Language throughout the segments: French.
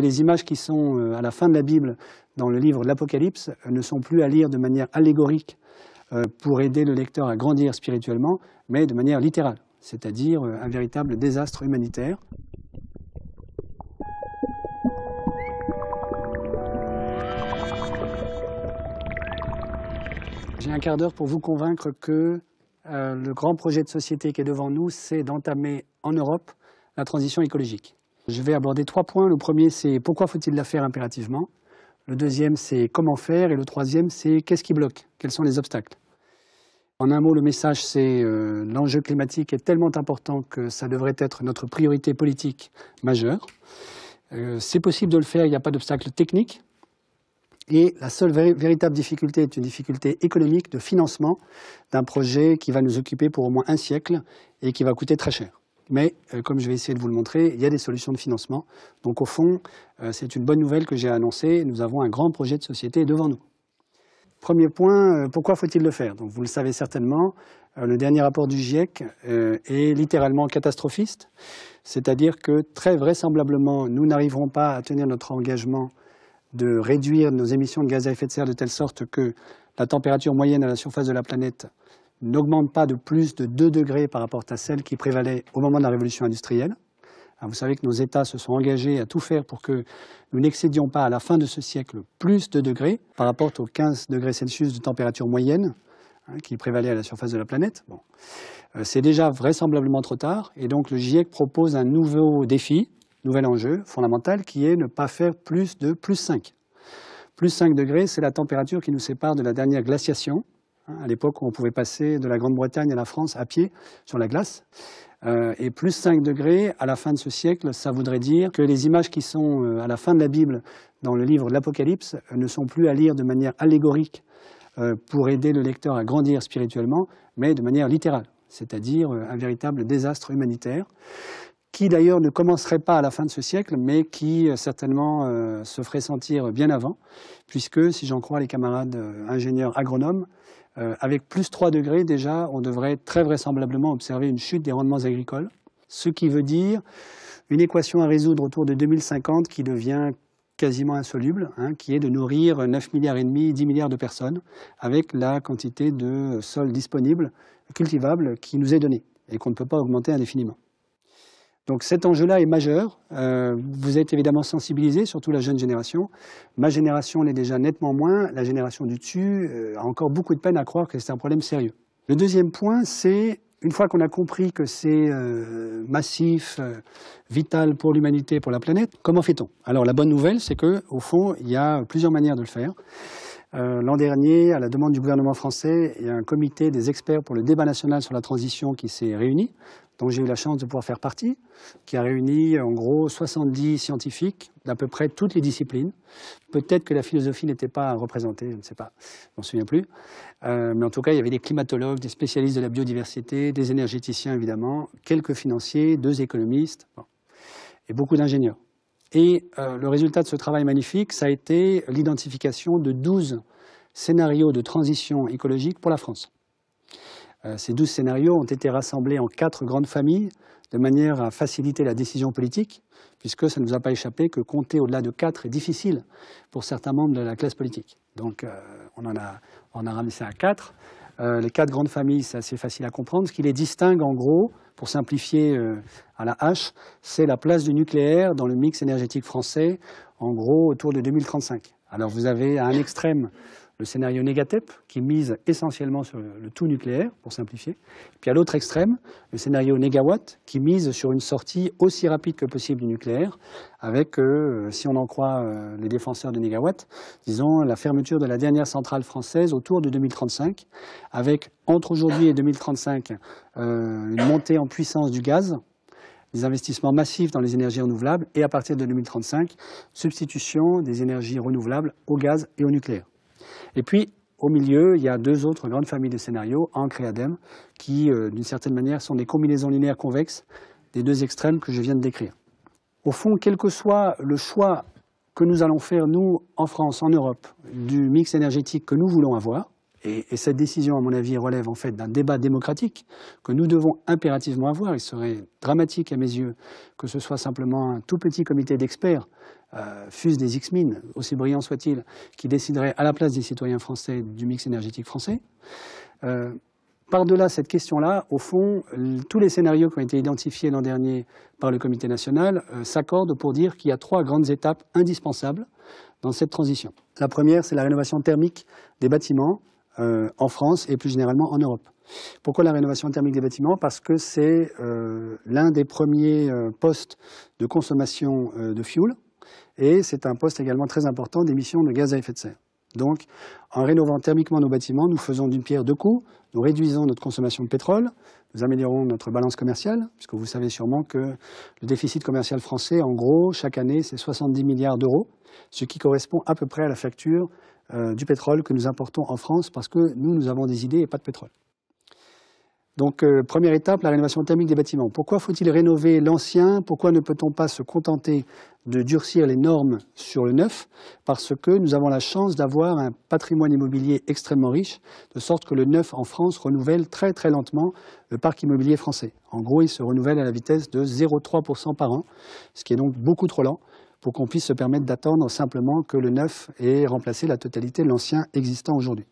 les images qui sont à la fin de la Bible, dans le livre de l'Apocalypse, ne sont plus à lire de manière allégorique pour aider le lecteur à grandir spirituellement, mais de manière littérale, c'est-à-dire un véritable désastre humanitaire. J'ai un quart d'heure pour vous convaincre que le grand projet de société qui est devant nous, c'est d'entamer en Europe la transition écologique. Je vais aborder 3 points. Le premier, c'est pourquoi faut-il la faire impérativement. Le deuxième, c'est comment faire. Et le troisième, c'est qu'est-ce qui bloque, quels sont les obstacles. En un mot, le message, c'est l'enjeu climatique est tellement important que ça devrait être notre priorité politique majeure. C'est possible de le faire, il n'y a pas d'obstacle technique. Et la seule véritable difficulté est une difficulté économique de financement d'un projet qui va nous occuper pour au moins un siècle et qui va coûter très cher. Mais, comme je vais essayer de vous le montrer, il y a des solutions de financement. Donc au fond, c'est une bonne nouvelle que j'ai annoncée. Nous avons un grand projet de société devant nous. Premier point, pourquoi faut-il le faire? Donc, vous le savez certainement, le dernier rapport du GIEC est littéralement catastrophiste. C'est-à-dire que très vraisemblablement, nous n'arriverons pas à tenir notre engagement de réduire nos émissions de gaz à effet de serre de telle sorte que la température moyenne à la surface de la planète n'augmente pas de plus de 2 degrés par rapport à celle qui prévalait au moment de la révolution industrielle. Vous savez que nos États se sont engagés à tout faire pour que nous n'excédions pas à la fin de ce siècle plus de degrés par rapport aux 15 degrés Celsius de température moyenne qui prévalait à la surface de la planète. Bon. C'est déjà vraisemblablement trop tard et donc le GIEC propose un nouveau défi, nouvel enjeu fondamental qui est ne pas faire plus de plus 5. Plus 5 degrés, c'est la température qui nous sépare de la dernière glaciation, à l'époque où on pouvait passer de la Grande-Bretagne à la France à pied sur la glace. Et plus 5 degrés, à la fin de ce siècle, ça voudrait dire que les images qui sont à la fin de la Bible, dans le livre de l'Apocalypse, ne sont plus à lire de manière allégorique pour aider le lecteur à grandir spirituellement, mais de manière littérale, c'est-à-dire un véritable désastre humanitaire, qui d'ailleurs ne commencerait pas à la fin de ce siècle, mais qui certainement se ferait sentir bien avant, puisque, si j'en crois les camarades ingénieurs agronomes, avec plus 3 degrés, déjà, on devrait très vraisemblablement observer une chute des rendements agricoles, ce qui veut dire une équation à résoudre autour de 2050 qui devient quasiment insoluble, qui est de nourrir 9,5 milliards, 10 milliards de personnes avec la quantité de sol disponible, cultivable, qui nous est donnée et qu'on ne peut pas augmenter indéfiniment. Donc cet enjeu-là est majeur. Vous êtes évidemment sensibilisés, surtout la jeune génération. Ma génération l'est déjà nettement moins. La génération du dessus a encore beaucoup de peine à croire que c'est un problème sérieux. Le deuxième point, c'est, une fois qu'on a compris que c'est massif, vital pour l'humanité, pour la planète, comment fait-on? Alors la bonne nouvelle, c'est qu'au fond, il y a plusieurs manières de le faire. L'an dernier, à la demande du gouvernement français, il y a un comité des experts pour le débat national sur la transition qui s'est réuni, dont j'ai eu la chance de pouvoir faire partie, qui a réuni en gros 70 scientifiques d'à peu près toutes les disciplines. Peut-être que la philosophie n'était pas représentée, je ne sais pas, je m'en souviens plus. Mais en tout cas, il y avait des climatologues, des spécialistes de la biodiversité, des énergéticiens évidemment, quelques financiers, 2 économistes, bon, et beaucoup d'ingénieurs. Et le résultat de ce travail magnifique, ça a été l'identification de 12 scénarios de transition écologique pour la France. Ces 12 scénarios ont été rassemblés en 4 grandes familles de manière à faciliter la décision politique, puisque ça ne nous a pas échappé que compter au-delà de 4 est difficile pour certains membres de la classe politique. Donc on a ramené ça à 4. Les 4 grandes familles, c'est assez facile à comprendre. Ce qui les distingue en gros, pour simplifier à la hache, c'est la place du nucléaire dans le mix énergétique français, en gros autour de 2035. Alors vous avez à un extrême le scénario Négatep, qui mise essentiellement sur le tout nucléaire, pour simplifier. Puis à l'autre extrême, le scénario Négawatt, qui mise sur une sortie aussi rapide que possible du nucléaire, avec, si on en croit les défenseurs de Négawatt, disons la fermeture de la dernière centrale française autour de 2035, avec, entre aujourd'hui et 2035, une montée en puissance du gaz, des investissements massifs dans les énergies renouvelables, et à partir de 2035, substitution des énergies renouvelables au gaz et au nucléaire. Et puis, au milieu, il y a 2 autres grandes familles de scénarios, Ancre et ADEME, qui, d'une certaine manière, sont des combinaisons linéaires convexes des 2 extrêmes que je viens de décrire. Au fond, quel que soit le choix que nous allons faire, nous, en France, en Europe, du mix énergétique que nous voulons avoir, Et cette décision, à mon avis, relève en fait d'un débat démocratique que nous devons impérativement avoir. Il serait dramatique à mes yeux que ce soit simplement un tout petit comité d'experts, fût-ce des X-Mines, aussi brillants soient-ils, qui déciderait à la place des citoyens français du mix énergétique français. Par-delà cette question-là, au fond, tous les scénarios qui ont été identifiés l'an dernier par le Comité national s'accordent pour dire qu'il y a 3 grandes étapes indispensables dans cette transition. La première, c'est la rénovation thermique des bâtiments en France et plus généralement en Europe. Pourquoi la rénovation thermique des bâtiments? Parce que c'est l'un des premiers postes de consommation de fuel et c'est un poste également très important d'émissions de gaz à effet de serre. Donc, en rénovant thermiquement nos bâtiments, nous faisons d'une pierre deux coups. Nous réduisons notre consommation de pétrole, nous améliorons notre balance commerciale, puisque vous savez sûrement que le déficit commercial français, en gros, chaque année, c'est 70 milliards d'euros, ce qui correspond à peu près à la facture du pétrole que nous importons en France, parce que nous avons des idées et pas de pétrole. Donc, première étape, la rénovation thermique des bâtiments. Pourquoi faut-il rénover l'ancien? Pourquoi ne peut-on pas se contenter de durcir les normes sur le neuf? Parce que nous avons la chance d'avoir un patrimoine immobilier extrêmement riche, de sorte que le neuf en France renouvelle très très lentement le parc immobilier français. En gros, il se renouvelle à la vitesse de 0,3% par an, ce qui est donc beaucoup trop lent pour qu'on puisse se permettre d'attendre simplement que le neuf ait remplacé la totalité de l'ancien existant aujourd'hui.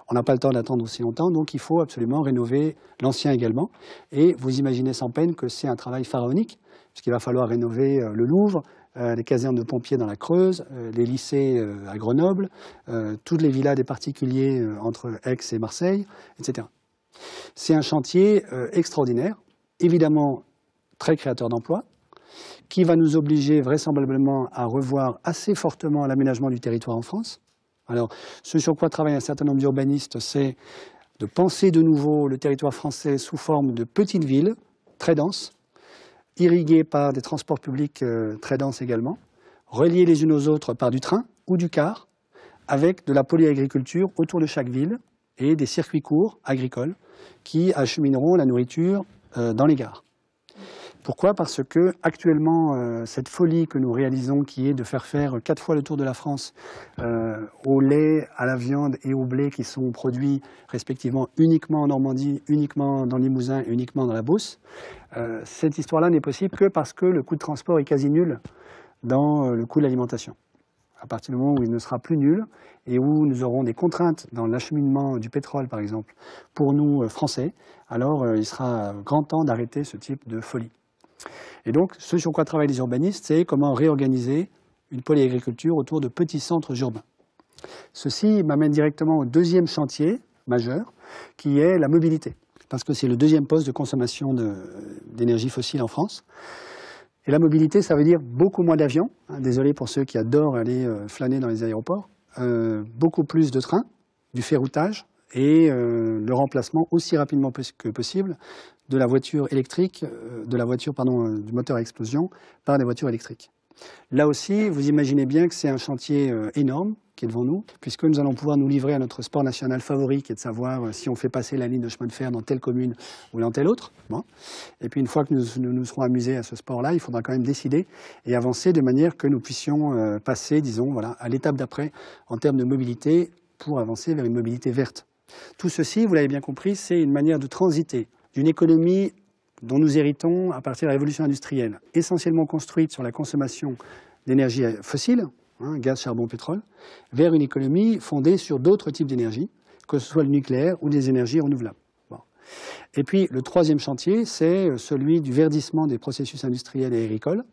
On n'a pas le temps d'attendre aussi longtemps, donc il faut absolument rénover l'ancien également. Et vous imaginez sans peine que c'est un travail pharaonique, puisqu'il va falloir rénover le Louvre, les casernes de pompiers dans la Creuse, les lycées à Grenoble, toutes les villas des particuliers entre Aix et Marseille, etc. C'est un chantier extraordinaire, évidemment très créateur d'emplois, qui va nous obliger vraisemblablement à revoir assez fortement l'aménagement du territoire en France. Alors, ce sur quoi travaillent un certain nombre d'urbanistes, c'est de penser de nouveau le territoire français sous forme de petites villes très denses, irriguées par des transports publics très denses également, reliées les unes aux autres par du train ou du car, avec de la polyagriculture autour de chaque ville et des circuits courts agricoles qui achemineront la nourriture dans les gares. Pourquoi? Parce que actuellement, cette folie que nous réalisons, qui est de faire 4 fois le tour de la France au lait, à la viande et au blé qui sont produits respectivement uniquement en Normandie, uniquement dans le Limousin et uniquement dans la Beauce, cette histoire-là n'est possible que parce que le coût de transport est quasi nul dans le coût de l'alimentation. À partir du moment où il ne sera plus nul et où nous aurons des contraintes dans l'acheminement du pétrole, par exemple, pour nous Français, alors il sera grand temps d'arrêter ce type de folie. Et donc, ce sur quoi travaillent les urbanistes, c'est comment réorganiser une polyagriculture autour de petits centres urbains. Ceci m'amène directement au deuxième chantier majeur, qui est la mobilité, parce que c'est le deuxième poste de consommation d'énergie fossile en France. Et la mobilité, ça veut dire beaucoup moins d'avions, désolé pour ceux qui adorent aller flâner dans les aéroports, beaucoup plus de trains, du ferroutage, et le remplacement aussi rapidement que possible de la voiture électrique, du moteur à explosion par des voitures électriques. Là aussi, vous imaginez bien que c'est un chantier énorme qui est devant nous, puisque nous allons pouvoir nous livrer à notre sport national favori, qui est de savoir si on fait passer la ligne de chemin de fer dans telle commune ou dans telle autre. Bon. Et puis une fois que nous serons amusés à ce sport-là, il faudra quand même décider et avancer de manière que nous puissions passer, disons, voilà, à l'étape d'après en termes de mobilité pour avancer vers une mobilité verte. Tout ceci, vous l'avez bien compris, c'est une manière de transiter d'une économie dont nous héritons à partir de la révolution industrielle, essentiellement construite sur la consommation d'énergie fossile, gaz, charbon, pétrole, vers une économie fondée sur d'autres types d'énergie, que ce soit le nucléaire ou des énergies renouvelables. Bon. Et puis le troisième chantier, c'est celui du verdissement des processus industriels et agricoles.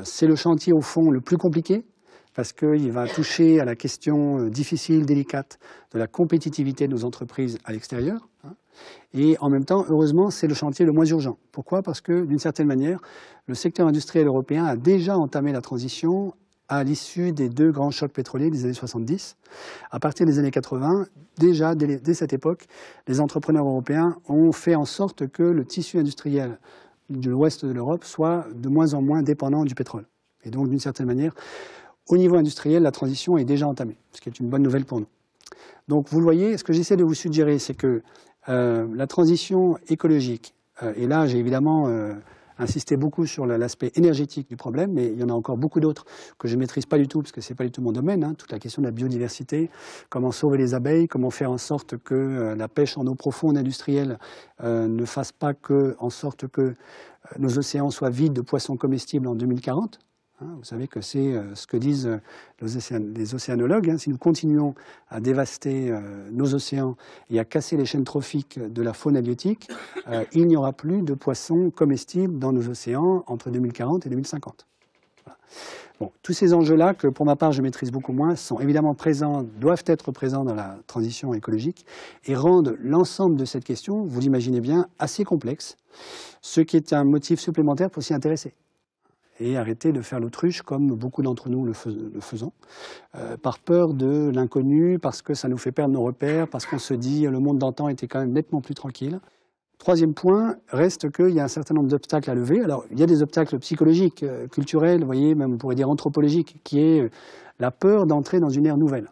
C'est le chantier au fond le plus compliqué, parce qu'il va toucher à la question difficile, délicate, de la compétitivité de nos entreprises à l'extérieur. Et en même temps, heureusement, c'est le chantier le moins urgent. Pourquoi? Parce que, d'une certaine manière, le secteur industriel européen a déjà entamé la transition à l'issue des 2 grands chocs pétroliers des années 70. À partir des années 80, déjà, dès cette époque, les entrepreneurs européens ont fait en sorte que le tissu industriel de l'ouest de l'Europe soit de moins en moins dépendant du pétrole. Et donc, d'une certaine manière, au niveau industriel, la transition est déjà entamée, ce qui est une bonne nouvelle pour nous. Donc, vous le voyez, ce que j'essaie de vous suggérer, c'est que la transition écologique, et là j'ai évidemment insisté beaucoup sur l'aspect énergétique du problème, mais il y en a encore beaucoup d'autres que je ne maîtrise pas du tout, parce que ce n'est pas du tout mon domaine, hein, toute la question de la biodiversité, comment sauver les abeilles, comment faire en sorte que la pêche en eau profonde industrielle ne fasse pas en sorte que nos océans soient vides de poissons comestibles en 2040. Vous savez que c'est ce que disent les océanologues. Hein. Si nous continuons à dévaster nos océans et à casser les chaînes trophiques de la faune halieutique, il n'y aura plus de poissons comestibles dans nos océans entre 2040 et 2050. Voilà. Bon, tous ces enjeux-là, que pour ma part je maîtrise beaucoup moins, sont évidemment présents, doivent être présents dans la transition écologique et rendent l'ensemble de cette question, vous l'imaginez bien, assez complexe, ce qui est un motif supplémentaire pour s'y intéresser. Et arrêter de faire l'autruche comme beaucoup d'entre nous le faisons, par peur de l'inconnu, parce que ça nous fait perdre nos repères, parce qu'on se dit le monde d'antan était quand même nettement plus tranquille. Troisième point, reste qu'il y a un certain nombre d'obstacles à lever. Alors, il y a des obstacles psychologiques, culturels, vous voyez, même on pourrait dire anthropologiques, qui est la peur d'entrer dans une ère nouvelle.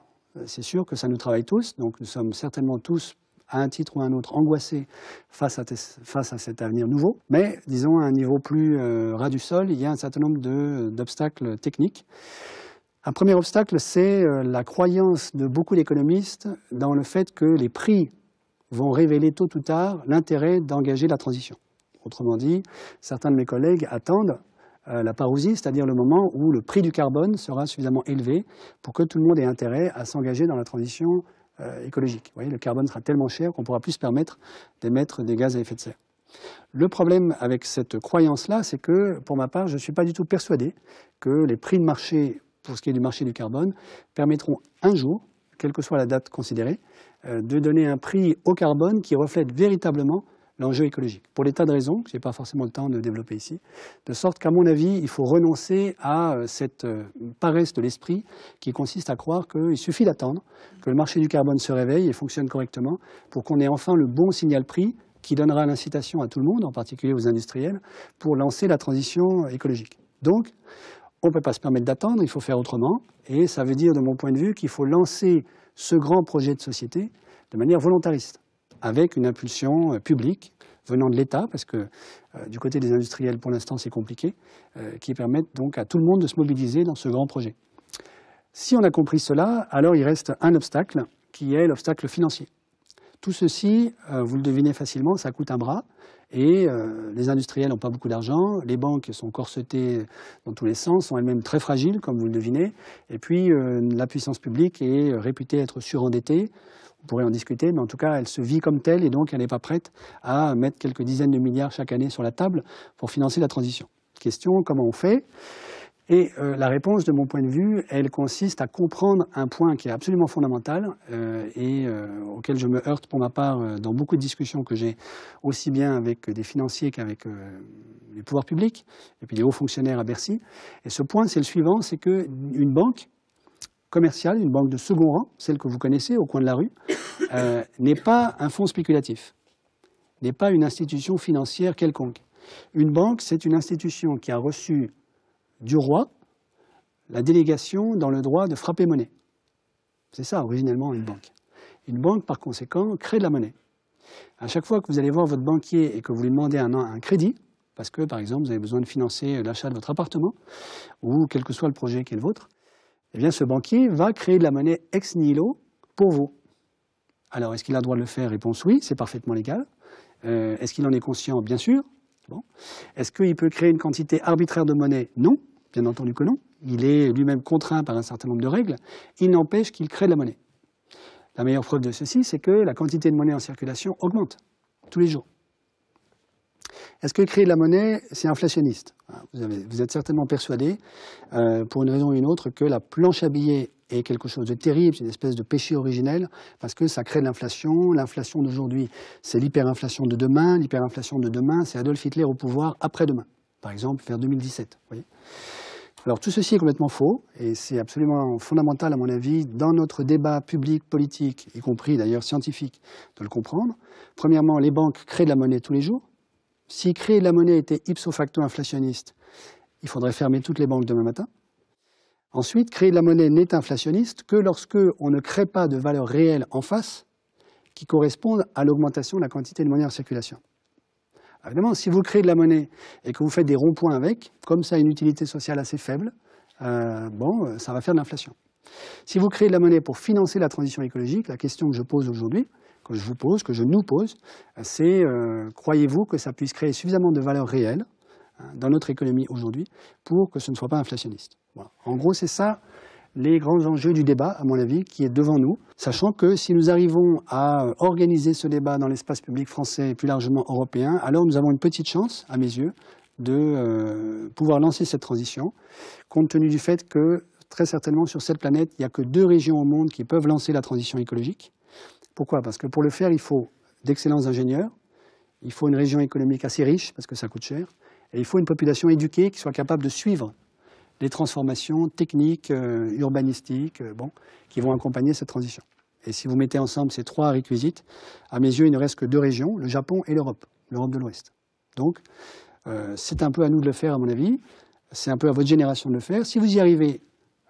C'est sûr que ça nous travaille tous, donc nous sommes certainement tous à un titre ou à un autre, angoissés face à cet avenir nouveau. Mais, disons, à un niveau plus ras du sol, il y a un certain nombre d'obstacles techniques. Un premier obstacle, c'est la croyance de beaucoup d'économistes dans le fait que les prix vont révéler tôt ou tard l'intérêt d'engager la transition. Autrement dit, certains de mes collègues attendent la parousie, c'est-à-dire le moment où le prix du carbone sera suffisamment élevé pour que tout le monde ait intérêt à s'engager dans la transition écologique. Vous voyez, le carbone sera tellement cher qu'on ne pourra plus se permettre d'émettre des gaz à effet de serre. Le problème avec cette croyance-là, c'est que, pour ma part, je ne suis pas du tout persuadé que les prix de marché, pour ce qui est du marché du carbone, permettront un jour, quelle que soit la date considérée, de donner un prix au carbone qui reflète véritablement l'enjeu écologique. Pour des tas de raisons, que je n'ai pas forcément le temps de développer ici, de sorte qu'à mon avis, il faut renoncer à cette paresse de l'esprit qui consiste à croire qu'il suffit d'attendre que le marché du carbone se réveille et fonctionne correctement pour qu'on ait enfin le bon signal prix qui donnera l'incitation à tout le monde, en particulier aux industriels, pour lancer la transition écologique. Donc, on ne peut pas se permettre d'attendre, il faut faire autrement, et ça veut dire, de mon point de vue, qu'il faut lancer ce grand projet de société de manière volontariste, avec une impulsion publique venant de l'État, parce que du côté des industriels, pour l'instant, c'est compliqué, qui permettent donc à tout le monde de se mobiliser dans ce grand projet. Si on a compris cela, alors il reste un obstacle, qui est l'obstacle financier. Tout ceci, vous le devinez facilement, ça coûte un bras, et les industriels n'ont pas beaucoup d'argent, les banques sont corsetées dans tous les sens, sont elles-mêmes très fragiles, comme vous le devinez, et puis la puissance publique est réputée être surendettée. On pourrait en discuter, mais en tout cas, elle se vit comme telle et donc elle n'est pas prête à mettre quelques dizaines de milliards chaque année sur la table pour financer la transition. Question, comment on fait ? Et la réponse, de mon point de vue, elle consiste à comprendre un point qui est absolument fondamental et auquel je me heurte pour ma part dans beaucoup de discussions que j'ai aussi bien avec des financiers qu'avec les pouvoirs publics et puis les hauts fonctionnaires à Bercy. Et ce point, c'est le suivant, c'est qu'une banque commerciale, une banque de second rang, celle que vous connaissez au coin de la rue, n'est pas un fonds spéculatif, n'est pas une institution financière quelconque. Une banque, c'est une institution qui a reçu du roi la délégation dans le droit de frapper monnaie. C'est ça, originellement, une banque. Une banque, par conséquent, crée de la monnaie. À chaque fois que vous allez voir votre banquier et que vous lui demandez un crédit, parce que, par exemple, vous avez besoin de financer l'achat de votre appartement, ou quel que soit le projet qui est le vôtre, eh bien, ce banquier va créer de la monnaie ex nihilo pour vous. Alors, est-ce qu'il a le droit de le faire? Réponse oui, c'est parfaitement légal. Est-ce qu'il en est conscient? Bien sûr. Bon. Est-ce qu'il peut créer une quantité arbitraire de monnaie? Non, bien entendu que non. Il est lui-même contraint par un certain nombre de règles. Il n'empêche qu'il crée de la monnaie. La meilleure preuve de ceci, c'est que la quantité de monnaie en circulation augmente tous les jours. Est-ce que créer de la monnaie, c'est inflationniste? Vous êtes certainement persuadé, pour une raison ou une autre, que la planche à billets est quelque chose de terrible, c'est une espèce de péché originel, parce que ça crée de l'inflation. L'inflation d'aujourd'hui, c'est l'hyperinflation de demain. L'hyperinflation de demain, c'est Adolf Hitler au pouvoir après-demain, par exemple vers 2017. Vous voyez. Alors tout ceci est complètement faux, et c'est absolument fondamental, à mon avis, dans notre débat public, politique, y compris d'ailleurs scientifique, de le comprendre. Premièrement, les banques créent de la monnaie tous les jours. Si créer de la monnaie était ipso facto inflationniste, il faudrait fermer toutes les banques demain matin. Ensuite, créer de la monnaie n'est inflationniste que lorsque on ne crée pas de valeur réelle en face qui correspondent à l'augmentation de la quantité de monnaie en circulation. Évidemment, si vous créez de la monnaie et que vous faites des ronds-points avec, comme ça a une utilité sociale assez faible, ça va faire de l'inflation. Si vous créez de la monnaie pour financer la transition écologique, la question que je pose aujourd'hui, que je vous pose, que je nous pose, c'est croyez-vous que ça puisse créer suffisamment de valeur réelle dans notre économie aujourd'hui pour que ce ne soit pas inflationniste. Voilà. En gros, c'est ça les grands enjeux du débat, à mon avis, qui est devant nous, sachant que si nous arrivons à organiser ce débat dans l'espace public français et plus largement européen, alors nous avons une petite chance, à mes yeux, de pouvoir lancer cette transition, compte tenu du fait que, très certainement, sur cette planète, il n'y a que 2 régions au monde qui peuvent lancer la transition écologique. Pourquoi? Parce que pour le faire, il faut d'excellents ingénieurs, il faut une région économique assez riche, parce que ça coûte cher, et il faut une population éduquée qui soit capable de suivre les transformations techniques, urbanistiques, qui vont accompagner cette transition. Et si vous mettez ensemble ces 3 réquisites, à mes yeux, il ne reste que 2 régions, le Japon et l'Europe de l'Ouest. Donc, c'est un peu à nous de le faire, à mon avis. C'est un peu à votre génération de le faire. Si vous y arrivez,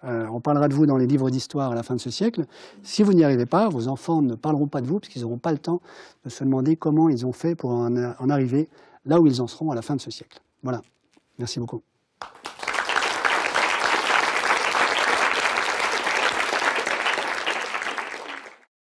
on parlera de vous dans les livres d'histoire à la fin de ce siècle. Si vous n'y arrivez pas, vos enfants ne parleront pas de vous, parce qu'ils n'auront pas le temps de se demander comment ils ont fait pour en arriver là où ils en seront à la fin de ce siècle. Voilà. Merci beaucoup.